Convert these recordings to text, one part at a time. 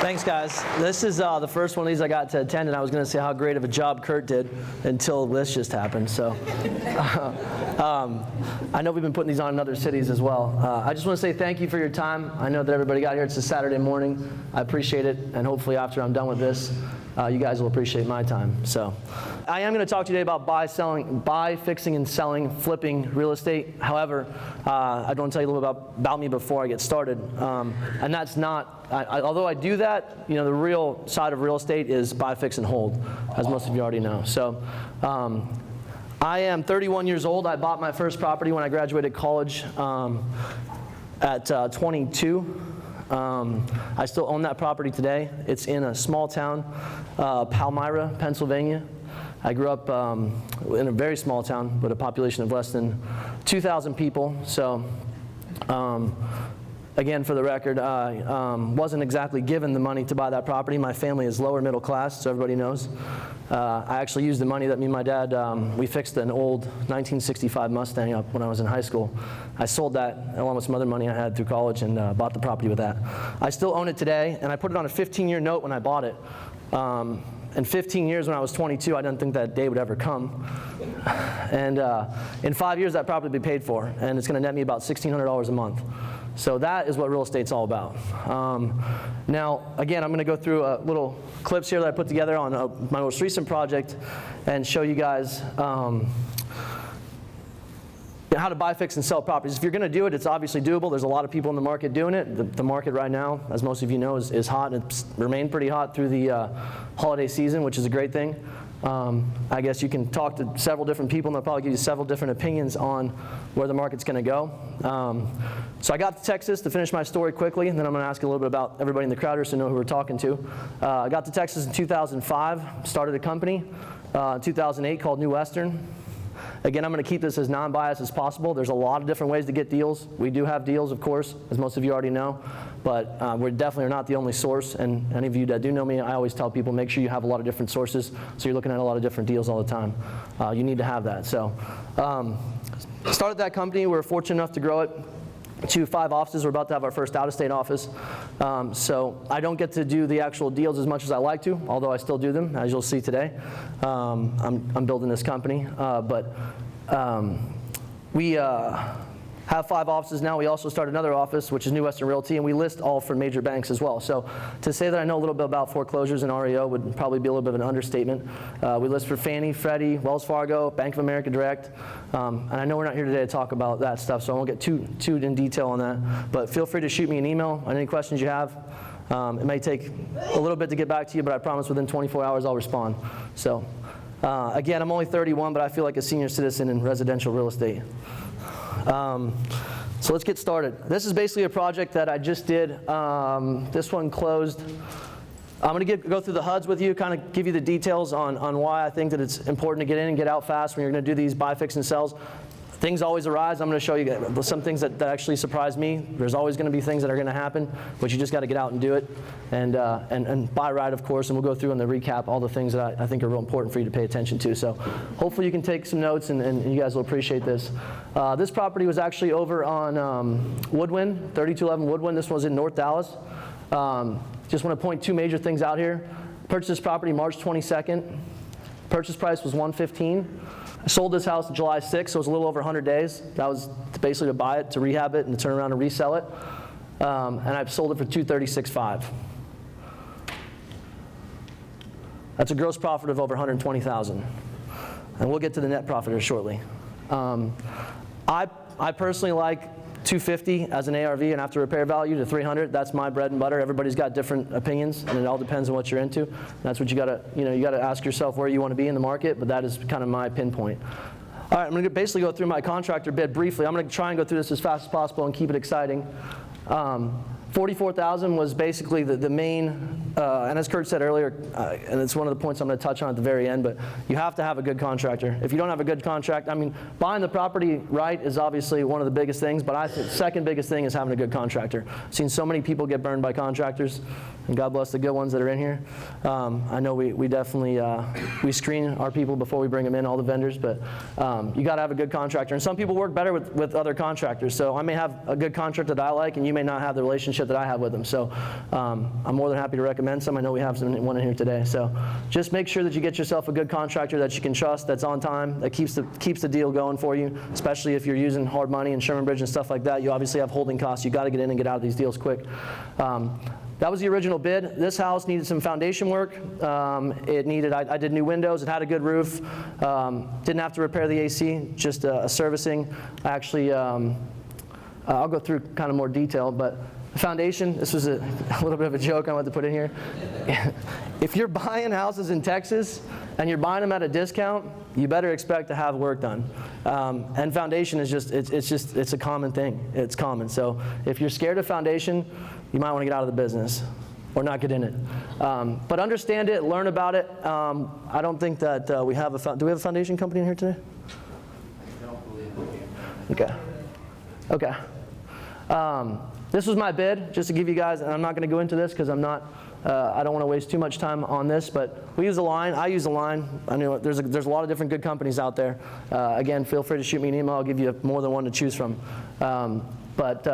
Thanks, guys. This is the first one of these I got to attend, and I was going to say how great of a job Kurt did until this just happened. So I know we've been putting these on in other cities as well. I just want to say thank you for your time. I know that everybody got here. It's a Saturday morning. I appreciate it, and hopefully after I'm done with this, you guys will appreciate my time. So I am going to talk today about buy, fixing, and selling, flipping real estate. However, I want to tell you a little bit about me before I get started. And that's not, although I do that, the real side of real estate is buy, fix, and hold, as most of you already know. So I am 31 years old. I bought my first property when I graduated college at 22. I still own that property today. It's in a small town, Palmyra, Pennsylvania. I grew up in a very small town, but a population of less than 2,000 people. So, again, for the record, I wasn't exactly given the money to buy that property. My family is lower middle class, so everybody knows. I actually used the money that me and my dad, we fixed an old 1965 Mustang up when I was in high school. I sold that along with some other money I had through college and bought the property with that. I still own it today, and I put it on a 15-year note when I bought it. In 15 years when I was 22, I didn't think that day would ever come. And in 5 years, that property will be paid for, and it's going to net me about $1,600 a month. So that is what real estate's all about. Now, again, I'm going to go through little clips here that I put together on my most recent project and show you guys how to buy, fix, and sell properties. If you're going to do it, it's obviously doable. There's a lot of people in the market doing it. The market right now, as most of you know, is hot, and it's remained pretty hot through the holiday season, which is a great thing. I guess you can talk to several different people, and they'll probably give you several different opinions on where the market's going to go. So I got to Texas to finish my story quickly, and then I'm going to ask you a little bit about everybody in the crowd here so you know who we're talking to. I got to Texas in 2005, started a company in 2008 called New Western. Again, I'm going to keep this as non-biased as possible. There's a lot of different ways to get deals. We do have deals, of course, as most of you already know, but we definitely are not the only source. And any of you that do know me, I always tell people, make sure you have a lot of different sources so you're looking at a lot of different deals all the time. You need to have that. So started that company. We were fortunate enough to grow it to 5 offices. We're about to have our first out-of-state office. So I don't get to do the actual deals as much as I like to, although I still do them, as you'll see today. I'm building this company. But we have 5 offices now. We also started another office, which is New Western Realty, and we list all for major banks as well. So to say that I know a little bit about foreclosures and REO would probably be a little bit of an understatement. We list for Fannie, Freddie, Wells Fargo, Bank of America Direct. And I know we're not here today to talk about that stuff, so I won't get too in detail on that. But feel free to shoot me an email on any questions you have. It may take a little bit to get back to you, but I promise within 24 hours I'll respond. So again, I'm only 31, but I feel like a senior citizen in residential real estate. So let's get started. This is basically a project that I just did. This one closed. I'm going to go through the HUDs with you, kind of give you the details on why I think that it's important to get in and get out fast when you're going to do these buy, fix, and sells. Things always arise. I'm going to show you some things that actually surprised me. There's always going to be things that are going to happen, but you just got to get out and do it. And buy right, of course, and we'll go through in the recap all the things that I think are real important for you to pay attention to. So hopefully you can take some notes, and you guys will appreciate this. This property was actually over on Woodwind, 3211 Woodwind. This was in North Dallas. Just want to point 2 major things out here. Purchased this property March 22nd. Purchase price was $115,000. I sold this house July 6th, so it was a little over 100 days. That was basically to buy it, to rehab it, and to turn around and resell it. And I've sold it for $236,500. That's a gross profit of over $120,000. And we'll get to the net profit here shortly. I personally like $250,000 as an ARV and after repair value to $300,000. That's my bread and butter. Everybody's got different opinions, and it all depends on what you're into. That's what you gotta ask yourself where you want to be in the market, but that is kind of my pinpoint. All right, I'm going to basically go through my contractor bid briefly. I'm going to try and go through this as fast as possible and keep it exciting. $44,000 was basically the main, and as Kurt said earlier, and it's one of the points I'm going to touch on at the very end, but you have to have a good contractor. If you don't have a good contract, I mean, buying the property right is obviously one of the biggest things, but I think the second biggest thing is having a good contractor. I've seen so many people get burned by contractors, and God bless the good ones that are in here. I know we definitely, we screen our people before we bring them in, all the vendors, but you got to have a good contractor. And some people work better with other contractors, so I may have a good contractor that I like, and you may not have the relationship relationship that I have with them. So I'm more than happy to recommend some. I know we have one in here today. So just make sure that you get yourself a good contractor that you can trust, that's on time, that keeps the deal going for you, especially if you're using hard money and Sherman Bridge and stuff like that. You obviously have holding costs. You got to get in and get out of these deals quick. That was the original bid. This house needed some foundation work. I did new windows. It had a good roof. Didn't have to repair the AC, just a servicing. I actually, I'll go through kind of more detail, but the foundation, this was a little bit of a joke I wanted to put in here. If you're buying houses in Texas and you're buying them at a discount, you better expect to have work done. And foundation is it's a common thing. It's common. So if you're scared of foundation, you might want to get out of the business or not get in it. But understand it, learn about it. I don't think that do we have a foundation company in here today? I don't believe we do. Okay. This was my bid, just to give you guys, and I'm not going to go into this because I don't want to waste too much time on this, but we use a line. I use a line. I know there's a lot of different good companies out there. Again, feel free to shoot me an email. I'll give you more than one to choose from. But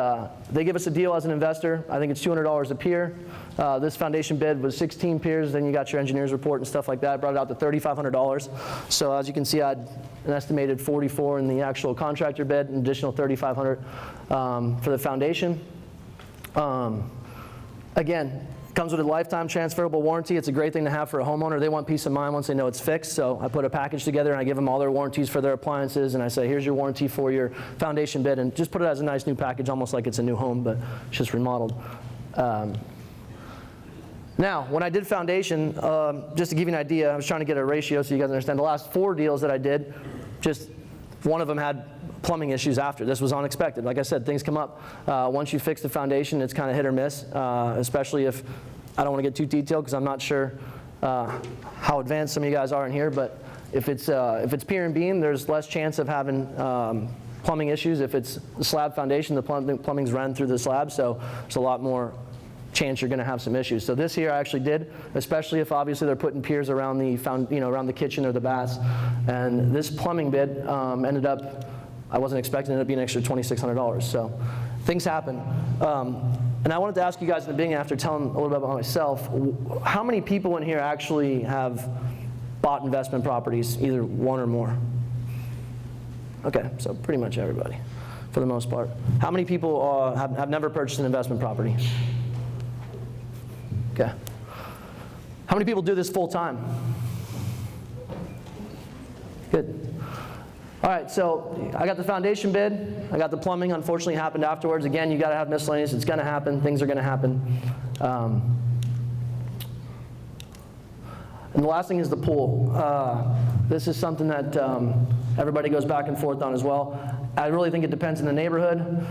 they give us a deal as an investor. I think it's $200 a pier. This foundation bid was 16 piers. Then you got your engineer's report and stuff like that. Brought it out to $3,500. So as you can see, I had an estimated $44 in the actual contractor bid, an additional $3,500 for the foundation. Again, it comes with a lifetime transferable warranty. It's a great thing to have for a homeowner. They want peace of mind once they know it's fixed. So I put a package together and I give them all their warranties for their appliances, and I say, here's your warranty for your foundation bid, and just put it as a nice new package, almost like it's a new home, but it's just remodeled. Now, when I did foundation, just to give you an idea, I was trying to get a ratio so you guys understand. The last 4 deals that I did, just one of them had plumbing issues after. This was unexpected. Like I said, things come up. Once you fix the foundation, it's kind of hit or miss, especially if, I don't want to get too detailed because I'm not sure how advanced some of you guys are in here, but if it's pier and beam, there's less chance of having plumbing issues. If it's a slab foundation, the plumbing's run through the slab, so there's a lot more chance you're going to have some issues. So this here I actually did, especially if obviously they're putting piers around around the kitchen or the baths. And this plumbing bid ended up, I wasn't expecting it to be an extra $2,600. So things happen. And I wanted to ask you guys in the beginning, after telling a little bit about myself, how many people in here actually have bought investment properties, either one or more? Okay, so pretty much everybody, for the most part. How many people have never purchased an investment property? Okay. How many people do this full time? Good. All right, so I got the foundation bid. I got the plumbing. Unfortunately, happened afterwards. Again, you got to have miscellaneous. It's going to happen. Things are going to happen. And the last thing is the pool. This is something that everybody goes back and forth on as well. I really think it depends on the neighborhood.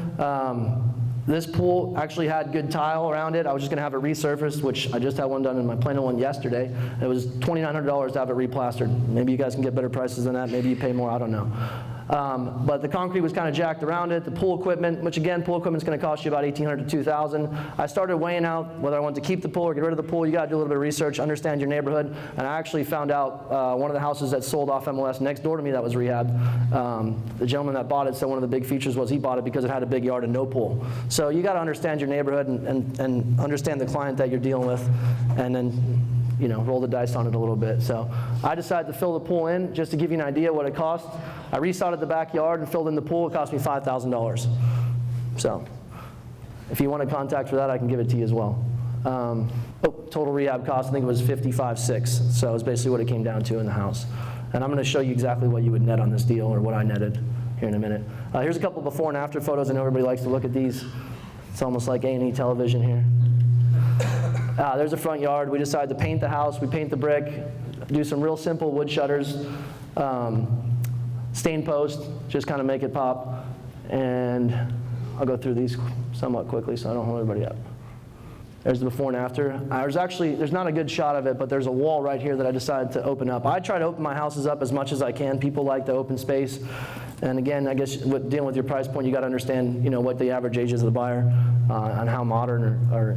This pool actually had good tile around it. I was just going to have it resurfaced, which I just had one done in my Plano one yesterday. It was $2,900 to have it replastered. Maybe you guys can get better prices than that. Maybe you pay more. I don't know. But the concrete was kind of jacked around it. The pool equipment, which again, pool equipment's going to cost you about $1,800 to $2,000. I started weighing out whether I wanted to keep the pool or get rid of the pool. You got to do a little bit of research, understand your neighborhood. And I actually found out one of the houses that sold off MLS next door to me that was rehabbed. The gentleman that bought it said one of the big features was he bought it because it had a big yard and no pool. So you got to understand your neighborhood and understand the client that you're dealing with, and then roll the dice on it a little bit. So I decided to fill the pool in just to give you an idea what it cost. I resodded the backyard and filled in the pool. It cost me $5,000. So if you want a contact for that, I can give it to you as well. Total rehab cost, I think it was $55,600. So it's basically what it came down to in the house. And I'm going to show you exactly what you would net on this deal, or what I netted, here in a minute. Here's a couple before and after photos. I know everybody likes to look at these. It's almost like A&E television here. There's a front yard. We decided to paint the house. We paint the brick, do some real simple wood shutters, stain post, just kind of make it pop. And I'll go through these somewhat quickly so I don't hold everybody up. There's the before and after. There's not a good shot of it, but there's a wall right here that I decided to open up. I try to open my houses up as much as I can. People like the open space. And again, I guess dealing with your price point, you got to understand, what the average age is of the buyer, and how modern or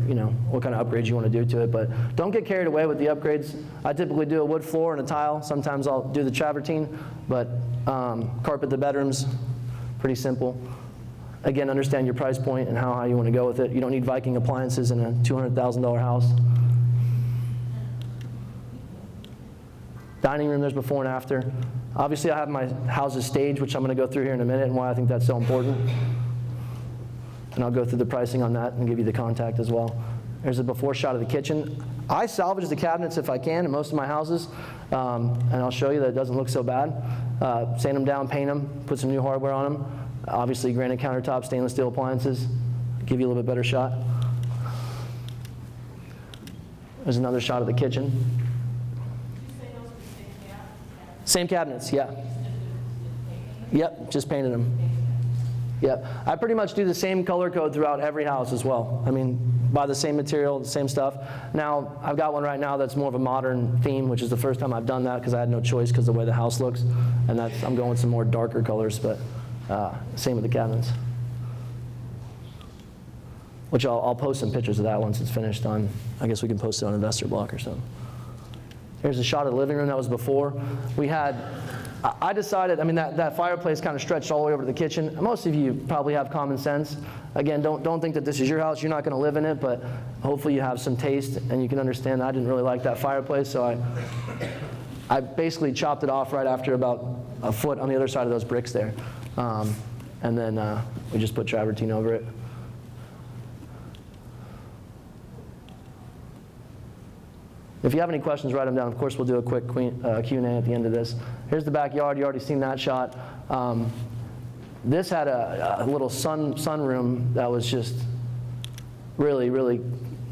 what kind of upgrades you want to do to it. But don't get carried away with the upgrades. I typically do a wood floor and a tile. Sometimes I'll do the travertine, but carpet the bedrooms, pretty simple. Again, understand your price point and how you want to go with it. You don't need Viking appliances in a $200,000 house. Dining room, there's before and after. Obviously, I have my houses staged, which I'm going to go through here in a minute and why I think that's so important. And I'll go through the pricing on that and give you the contact as well. There's a before shot of the kitchen. I salvage the cabinets if I can in most of my houses, and I'll show you that it doesn't look so bad. Sand them down, paint them, put some new hardware on them. Obviously, granite countertops, stainless steel appliances, give you a little bit better shot. There's another shot of the kitchen. Same cabinets, yeah. Yep, just painted them. Yep. I pretty much do the same color code throughout every house as well. I mean, buy the same material, the same stuff. Now, I've got one right now that's more of a modern theme, which is the first time I've done that because I had no choice because of the way the house looks. And I'm going with some more darker colors, but same with the cabinets. Which I'll post some pictures of that once it's finished on, I guess we can post it on Investor Block or something. Here's a shot of the living room that was before. I decided, I mean, that fireplace kind of stretched all the way over to the kitchen. Most of you probably have common sense. Again, don't think that this is your house. You're not going to live in it, but hopefully you have some taste and you can understand I didn't really like that fireplace, so I basically chopped it off right after about a foot on the other side of those bricks there. And then we just put travertine over it. If you have any questions, write them down. Of course, we'll do a quick Q&A at the end of this. Here's the backyard. You already seen that shot. This had a little sunroom that was just really, really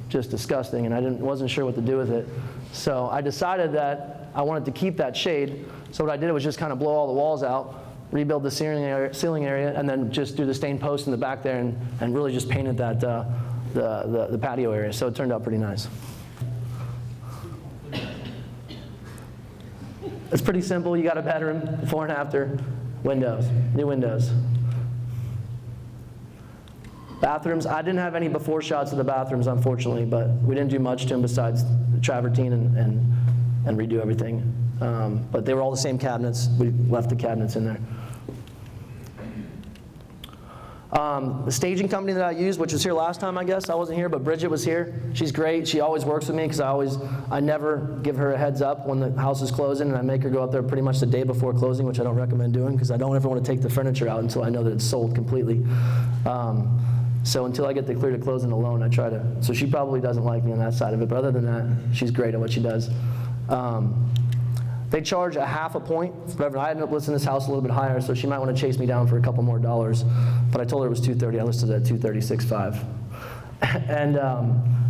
just disgusting, and I wasn't sure what to do with it. So I decided that I wanted to keep that shade. So what I did was just kind of blow all the walls out, rebuild the ceiling area, and then just do the stained post in the back there, and really just painted that the patio area. So it turned out pretty nice. It's pretty simple. You got a bedroom, before and after, windows, new windows. Bathrooms, I didn't have any before shots of the bathrooms, unfortunately, but we didn't do much to them besides the travertine and redo everything. But they were all the same cabinets. We left the cabinets in there. The staging company that I used, which was here last time, I guess. I wasn't here, but Bridget was here. She's great. She always works with me because I never give her a heads up when the house is closing, and I make her go up there pretty much the day before closing, which I don't recommend doing because I don't ever want to take the furniture out until I know that it's sold completely. So until I get the clear to closing alone, I try to. So she probably doesn't like me on that side of it, but other than that, she's great at what she does. They charge a half a point. I ended up listing this house a little bit higher, so she might want to chase me down for a couple more dollars. But I told her it was $230. I listed it at $236.5. And a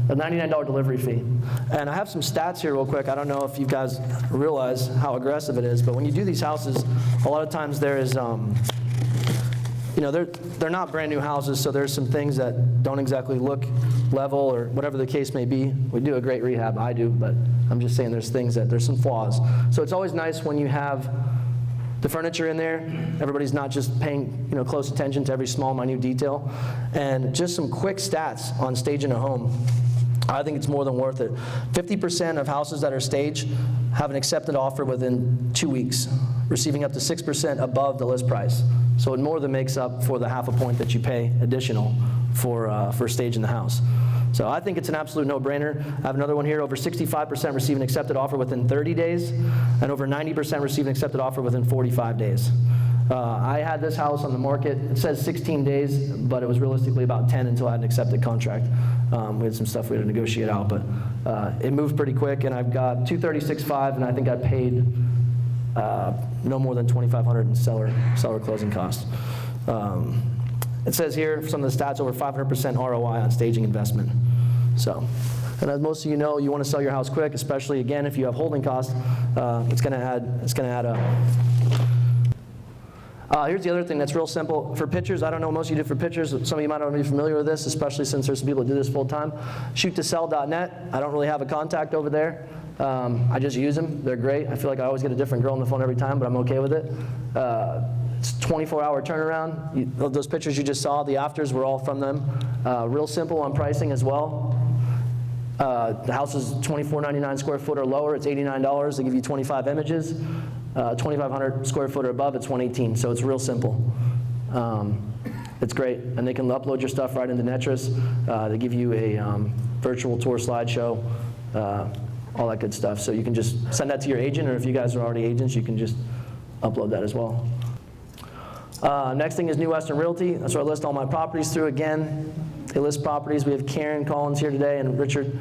$99 delivery fee. And I have some stats here real quick. I don't know if you guys realize how aggressive it is, but when you do these houses, a lot of times there is, they're not brand new houses, so there's some things that don't exactly look level or whatever the case may be. We do a great rehab, I do, but I'm just saying there's some flaws. So it's always nice when you have the furniture in there. Everybody's not just paying close attention to every small, minute detail. And just some quick stats on staging a home. I think it's more than worth it. 50% of houses that are staged have an accepted offer within 2 weeks, receiving up to 6% above the list price. So it more than makes up for the half a point that you pay additional for staging the house. So I think it's an absolute no-brainer. I have another one here. Over 65% receive an accepted offer within 30 days, and over 90% receive an accepted offer within 45 days. I had this house on the market. It says 16 days, but it was realistically about 10 until I had an accepted contract. We had some stuff we had to negotiate out, but it moved pretty quick, and I've got $236.5, and I think I paid no more than $2,500 in seller closing costs. It says here, some of the stats, over 500% ROI on staging investment. So, and as most of you know, you want to sell your house quick, especially again if you have holding costs. It's going to add up. Here's the other thing that's real simple. For pictures, I don't know what most of you do for pictures. Some of you might not be familiar with this, especially since there's some people that do this full time. Shoot2sell.net. I don't really have a contact over there. I just use them. They're great. I feel like I always get a different girl on the phone every time, but I'm okay with it. It's a 24-hour turnaround. Those pictures you just saw, the afters were all from them. Real simple on pricing as well. The house is $24.99 square foot or lower. It's $89. They give you 25 images. 2,500 square foot or above, it's $118. So it's real simple. It's great, and they can upload your stuff right into Netris. They give you a virtual tour slideshow, all that good stuff. So you can just send that to your agent, or if you guys are already agents, you can just upload that as well. Next thing is New Western Realty. That's where I list all my properties through. Again, they list properties. We have Karen Collins here today and Richard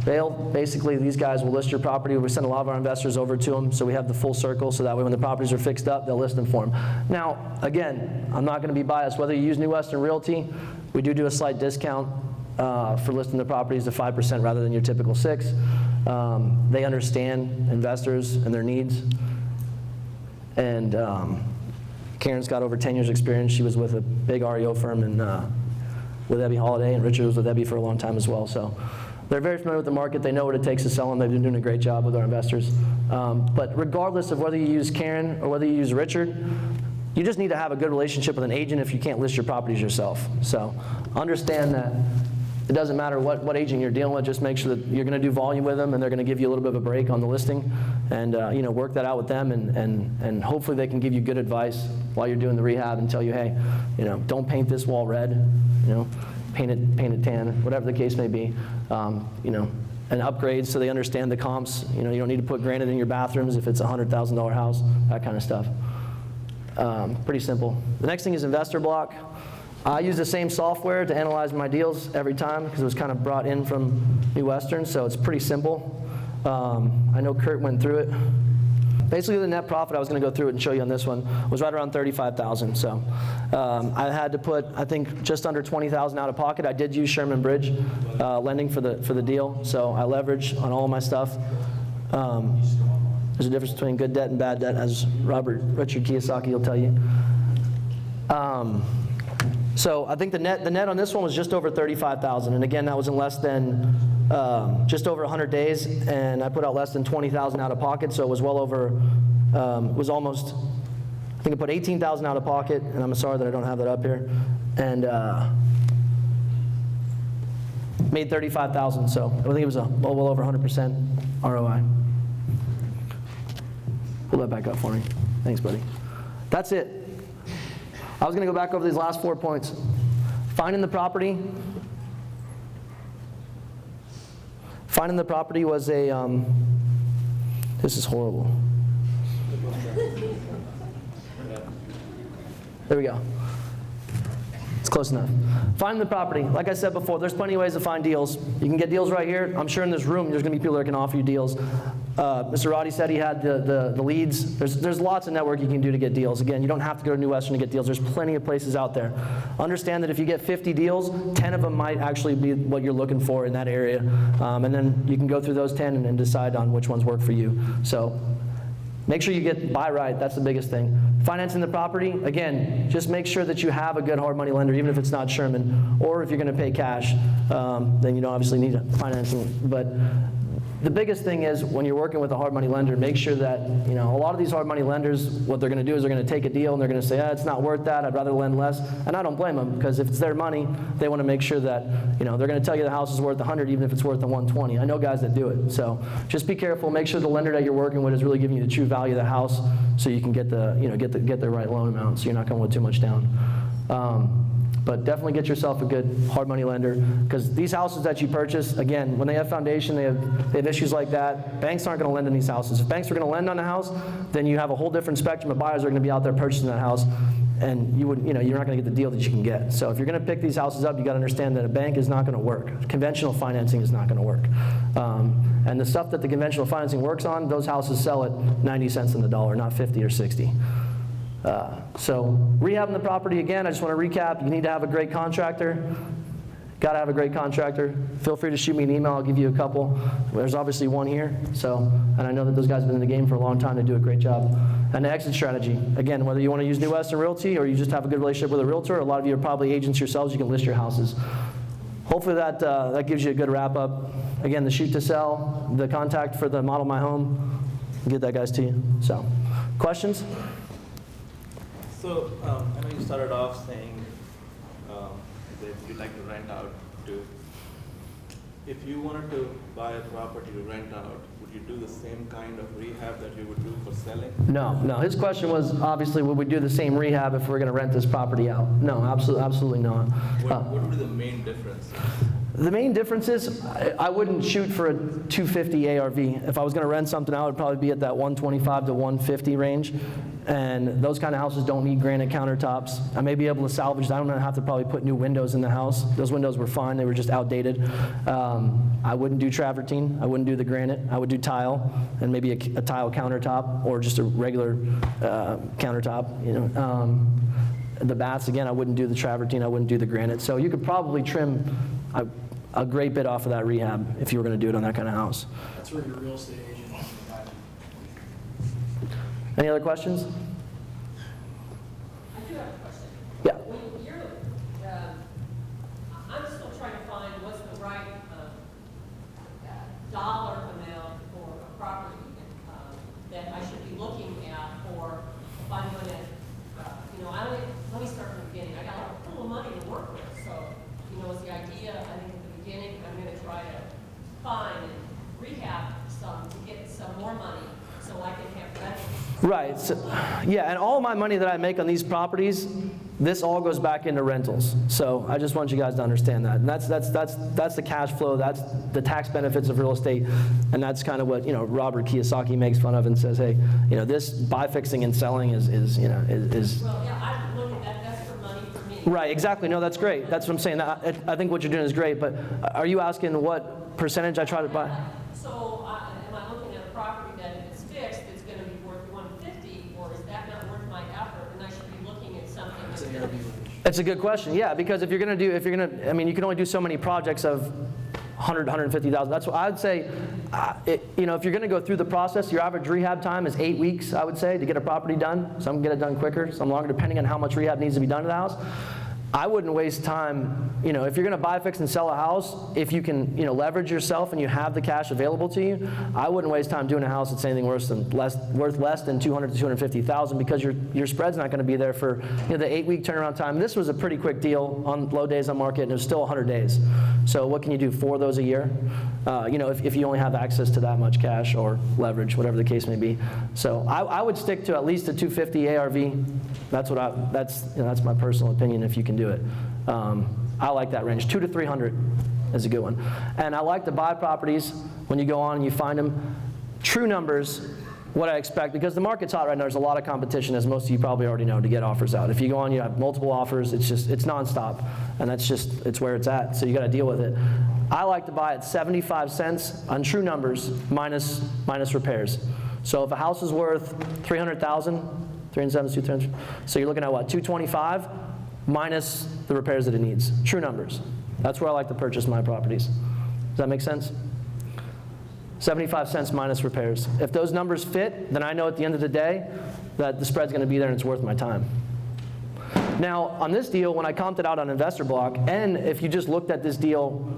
Bale. Basically, these guys will list your property. We send a lot of our investors over to them, so we have the full circle, so that way when the properties are fixed up, they'll list them for them. Now, again, I'm not going to be biased. Whether you use New Western Realty, we do a slight discount for listing the properties to 5% rather than your typical 6%. They understand investors and their needs. And Karen's got over 10 years experience. She was with a big REO firm with Ebby Holiday, and Richard was with Ebby for a long time as well. So they're very familiar with the market. They know what it takes to sell them. They've been doing a great job with our investors. But regardless of whether you use Karen or whether you use Richard, you just need to have a good relationship with an agent if you can't list your properties yourself. So understand that it doesn't matter what agent you're dealing with. Just make sure that you're going to do volume with them, and they're going to give you a little bit of a break on the listing, and work that out with them, and hopefully they can give you good advice while you're doing the rehab and tell you, hey, don't paint this wall red, paint it tan, whatever the case may be, and upgrades so they understand the comps. You don't need to put granite in your bathrooms if it's a $100,000 house, that kind of stuff. Pretty simple. The next thing is Investor Block. I use the same software to analyze my deals every time because it was kind of brought in from New Western, so it's pretty simple. I know Kurt went through it. Basically, the net profit, I was going to go through it and show you on this one, was right around $35,000. So I had to put, I think, just under $20,000 out of pocket. I did use Sherman Bridge lending for the deal, so I leveraged on all of my stuff. There's a difference between good debt and bad debt, as Richard Kiyosaki will tell you. So I think the net on this one was just over $35,000, and again, that was in less than just over 100 days, and I put out less than $20,000 out of pocket, so it was well over, it was almost, I think I put $18,000 out of pocket, and I'm sorry that I don't have that up here, and made $35,000, so I think it was well over 100% ROI. Pull that back up for me. Thanks, buddy. That's it. I was going to go back over these last 4 points. Finding the property. Finding the property was a, this is horrible. There we go. It's close enough. Finding the property. Like I said before, there's plenty of ways to find deals. You can get deals right here. I'm sure in this room there's going to be people that can offer you deals. Mr. Roddy said he had the leads. There's lots of network you can do to get deals. Again, you don't have to go to New Western to get deals. There's plenty of places out there. Understand that if you get 50 deals, 10 of them might actually be what you're looking for in that area. And then you can go through those 10 and decide on which ones work for you. So make sure you buy right. That's the biggest thing. Financing the property, again, just make sure that you have a good hard money lender, even if it's not Sherman, or if you're going to pay cash, then you don't obviously need financing. But the biggest thing is when you're working with a hard money lender, make sure that, a lot of these hard money lenders, what they're going to do is they're going to take a deal and they're going to say, it's not worth that, I'd rather lend less. And I don't blame them, because if it's their money, they want to make sure that, they're going to tell you the house is worth 100 even if it's worth the 120. I know guys that do it. So just be careful. Make sure the lender that you're working with is really giving you the true value of the house, so you can get the right loan amount, so you're not going with too much down. But definitely get yourself a good hard money lender, because these houses that you purchase, again, when they have foundation, they have issues like that. Banks aren't going to lend on these houses. If banks are going to lend on a house, then you have a whole different spectrum of buyers that are going to be out there purchasing that house, and you're not going to get the deal that you can get. So if you're going to pick these houses up, you got to understand that a bank is not going to work. Conventional financing is not going to work. And the stuff that the conventional financing works on, those houses sell at 90 cents on the dollar, not 50 or 60. So rehabbing the property, again, I just want to recap. You need to have a great contractor. Got to have a great contractor. Feel free to shoot me an email. I'll give you a couple. There's obviously one here. And I know that those guys have been in the game for a long time. They do a great job. And the exit strategy. Again, whether you want to use New Western Realty or you just have a good relationship with a realtor, a lot of you are probably agents yourselves. You can list your houses. Hopefully that gives you a good wrap up. Again, the shoot to sell, the contact for the model my home, I'll get that guys to you. So, questions? So I know you started off saying that you'd like to rent out to If you wanted to buy a property to rent out, would you do the same kind of rehab that you would do for selling? No. His question was, obviously, would we do the same rehab if we're going to rent this property out? No, absolutely not. What would be the main difference? The main difference is I wouldn't shoot for a 250 ARV. If I was going to rent something out, it would probably be at that 125 to 150 range. And those kind of houses don't need granite countertops. I may be able to salvage that. I'm going to have to probably put new windows in the house. Those windows were fine. They were just outdated. I wouldn't do travertine. I wouldn't do the granite. I would do tile and maybe a tile countertop or just a regular countertop. You know, the baths, again, I wouldn't do the travertine. I wouldn't do the granite. So you could probably trim a great bit off of that rehab if you were going to do it on that kind of house. That's where your real estate agent is. Any other questions? I do have a question. Yeah. When you're, I'm still trying to find what's the right dollar amount for a property that I should be looking at for if I'm going to, let me start from the beginning. I got a pool of money to work with, so, it's the idea, I think at the beginning, I'm going to try to find and rehab some to get some more money so I can have rentals. Right. So, yeah, and all my money that I make on these properties, this all goes back into rentals. So I just want you guys to understand that. And that's the cash flow. That's the tax benefits of real estate, and that's kind of what Robert Kiyosaki makes fun of and says, hey, this buy, fixing, and selling is. Well, yeah, I'm looking at that's for money for me. Right. Exactly. No, that's great. That's what I'm saying. I think what you're doing is great. But are you asking what percentage I try to buy? So am I looking at a property that if it's fixed, it's going to be worth 150, or is that not worth my effort, and I should be looking at something that's going to be. It's a good question. Yeah, because if you're going to, you can only do so many projects of 100, 150,000. That's what I'd say. If you're going to go through the process, your average rehab time is 8 weeks, I would say, to get a property done. Some get it done quicker, some longer, depending on how much rehab needs to be done to the house. I wouldn't waste time, if you're going to buy, fix, and sell a house, if you can, leverage yourself and you have the cash available to you, I wouldn't waste time doing a house that's anything worth less than 200 to 250,000 because your spread's not going to be there for the 8-week turnaround time. This was a pretty quick deal on low days on market, and it was still 100 days. So what can you do? 4 of those a year? If you only have access to that much cash or leverage, whatever the case may be. So I would stick to at least a 250 ARV. That's my personal opinion. If you can do it, I like that range. 200 to 300 is a good one. And I like to buy properties when you go on and you find them. True numbers, what I expect, because the market's hot right now. There's a lot of competition, as most of you probably already know, to get offers out. If you go on, you have multiple offers. It's nonstop, and it's where it's at. So you got to deal with it. I like to buy at 75 cents on true numbers minus repairs. So if a house is worth 300,000, 372, 300, so you're looking at what, 225 minus the repairs that it needs. True numbers. That's where I like to purchase my properties. Does that make sense? 75 cents minus repairs. If those numbers fit, then I know at the end of the day that the spread's going to be there and it's worth my time. Now, on this deal, when I comped it out on Investor Block, and if you just looked at this deal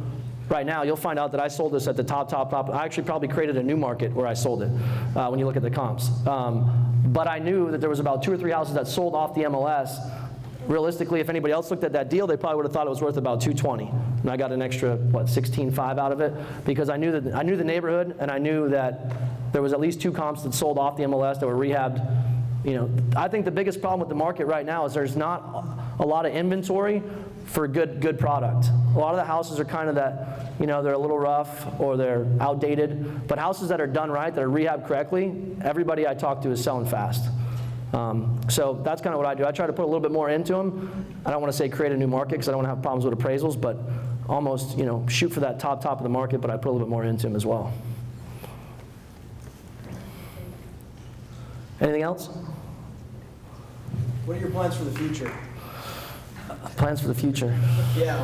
right now, you'll find out that I sold this at the top. I actually probably created a new market where I sold it when you look at the comps. But I knew that there was about 2 or 3 houses that sold off the MLS. Realistically, if anybody else looked at that deal, they probably would have thought it was worth about 220. And I got an extra, 16.5 out of it, because I knew the neighborhood, and I knew that there was at least 2 comps that sold off the MLS that were rehabbed. I think the biggest problem with the market right now is there's not a lot of inventory for good product. A lot of the houses are kind of that, they're a little rough or they're outdated. But houses that are done right, that are rehabbed correctly, everybody I talk to is selling fast. So that's kind of what I do. I try to put a little bit more into them. I don't want to say create a new market because I don't want to have problems with appraisals, but almost, shoot for that top of the market, but I put a little bit more into them as well. Anything else? What are your plans for the future? Plans for the future. Yeah,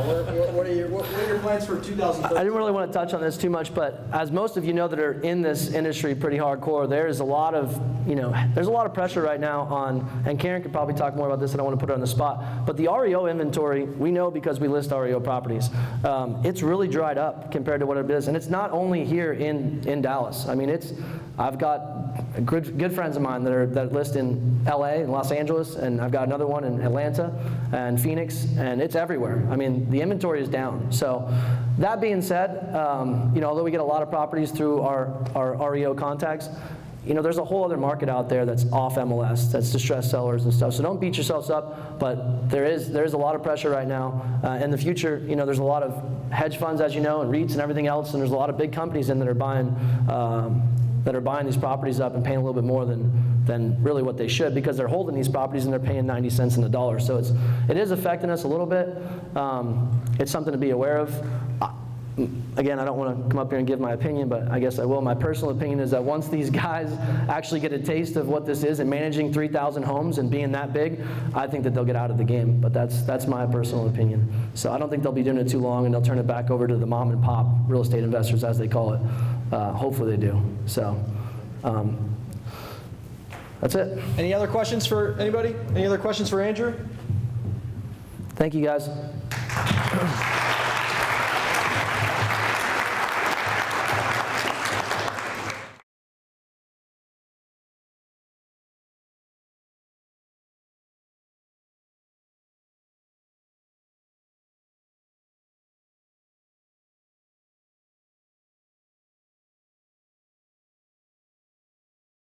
what are your plans for 2013? I didn't really want to touch on this too much, but as most of you know that are in this industry pretty hardcore, there's a lot of pressure right now on, and Karen could probably talk more about this, and I don't want to put her on the spot, but the REO inventory, we know because we list REO properties, it's really dried up compared to what it is, and it's not only here in Dallas. I mean, I've got good friends of mine that list in LA and Los Angeles, and I've got another one in Atlanta and Phoenix and it's everywhere. I mean, the inventory is down. So that being said, although we get a lot of properties through our REO contacts, there's a whole other market out there that's off MLS, that's distressed sellers and stuff. So don't beat yourselves up, but there is a lot of pressure right now. In the future, there's a lot of hedge funds, as you know, and REITs and everything else, and there's a lot of big companies in that are buying these properties up and paying a little bit more than really what they should, because they're holding these properties and they're paying 90 cents on the dollar. So it is affecting us a little bit. It's something to be aware of. Again, I don't want to come up here and give my opinion, but I guess I will. My personal opinion is that once these guys actually get a taste of what this is and managing 3,000 homes and being that big, I think that they'll get out of the game. But that's my personal opinion. So I don't think they'll be doing it too long, and they'll turn it back over to the mom and pop real estate investors, as they call it. Hopefully they do. So that's it. Any other questions for anybody? Any other questions for Andrew? Thank you, guys.